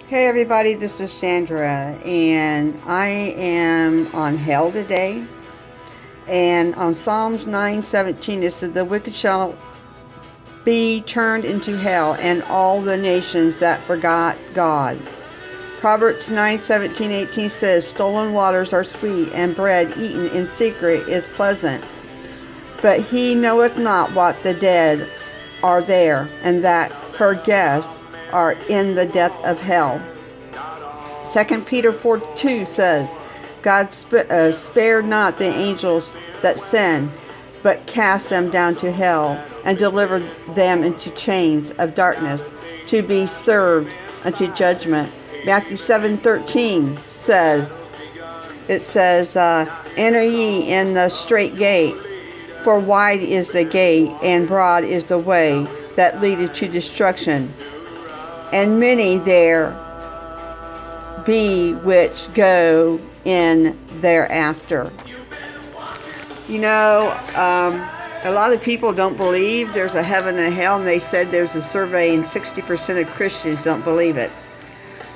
Hey everybody, this is Sandra, and I am on hell today. And on Psalms 9:17, it says, "The wicked shall be turned into hell, and all the nations that forgot God." Proverbs 9:17-18 says, "Stolen waters are sweet, and bread eaten in secret is pleasant. But he knoweth not what the dead are there, and that her guests are in the depth of hell." 2 Peter 4:2 says, "God spared not the angels that sinned, but cast them down to hell, and delivered them into chains of darkness, to be served unto judgment." Matthew 7:13 says, "Enter ye in the straight gate, for wide is the gate, and broad is the way that leadeth to destruction, and many there be which go in thereafter." You know, a lot of people don't believe there's a heaven and a hell, and they said there's a survey and 60% of Christians don't believe it.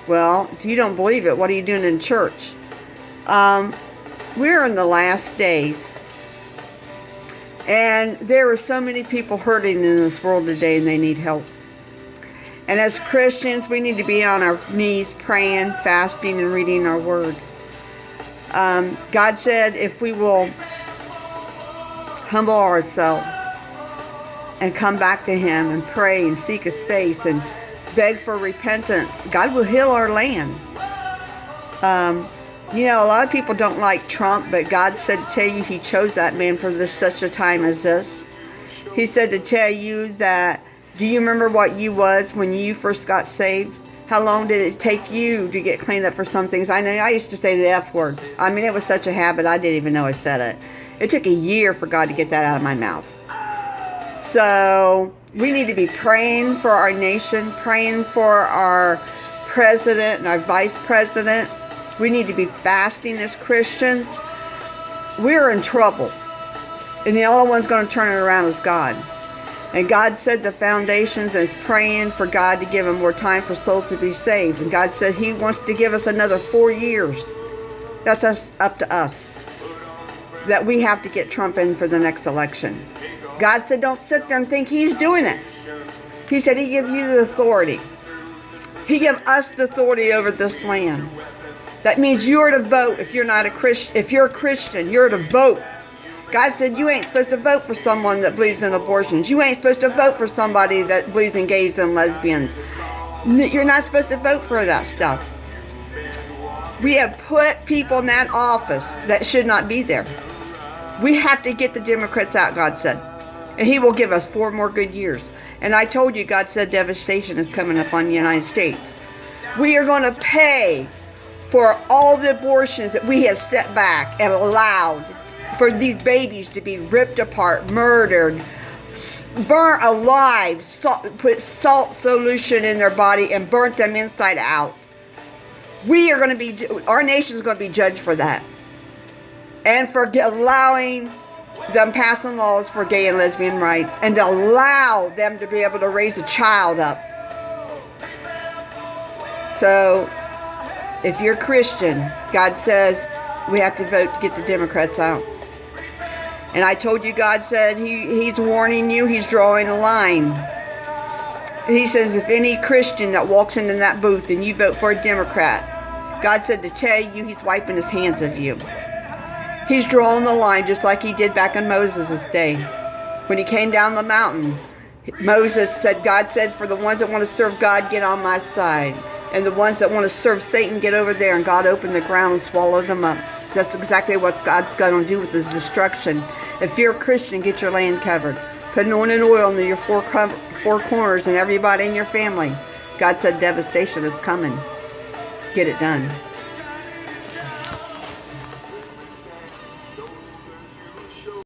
Well, if you don't believe it, what are you doing in church? We're in the last days, and there are so many people hurting in this world today, and they need help. And as Christians, we need to be on our knees praying, fasting, and reading our word. God said if we will humble ourselves and come back to Him and pray and seek His face and beg for repentance, God will heal our land. You know, a lot of people don't like Trump, but God said to tell you He chose that man for such a time as this. He said to tell you that, do you remember what you was when you first got saved? How long did it take you to get cleaned up for some things? I know I used to say the F word. I mean, it was such a habit, I didn't even know I said it. It took a year for God to get that out of my mouth. So we need to be praying for our nation, praying for our president and our vice president. We need to be fasting as Christians. We're in trouble, and the only one's going to turn it around is God. And God said the foundations is praying for God to give them more time for souls to be saved. And God said He wants to give us another 4 years. That's up to us. That we have to get Trump in for the next election. God said don't sit there and think He's doing it. He said He gave you the authority. He gave us the authority over this land. That means you are to vote. If you're not a Christian, if you're a Christian, you're to vote. God said you ain't supposed to vote for someone that believes in abortions. You ain't supposed to vote for somebody that believes in gays and lesbians. You're not supposed to vote for that stuff. We have put people in that office that should not be there. We have to get the Democrats out, God said. And He will give us 4 more good years. And I told you, God said devastation is coming upon the United States. We are going to pay for all the abortions that we have set back and allowed for these babies to be ripped apart, murdered, burnt alive, put salt solution in their body and burnt them inside out. Our nation is going to be judged for that. And for allowing them passing laws for gay and lesbian rights, and to allow them to be able to raise a child up. So, if you're Christian, God says we have to vote to get the Democrats out. And I told you, God said He's warning you, He's drawing a line. He says if any Christian that walks into that booth and you vote for a Democrat, God said to tell you He's wiping His hands of you. He's drawing the line just like He did back in Moses' day. When he came down the mountain, Moses said, God said, for the ones that want to serve God, get on my side. And the ones that want to serve Satan, get over there. And God opened the ground and swallowed them up. That's exactly what God's going to do with His destruction. If you're a Christian, get your land covered. Put anointed oil in your four corners and everybody in your family. God said devastation is coming. Get it done.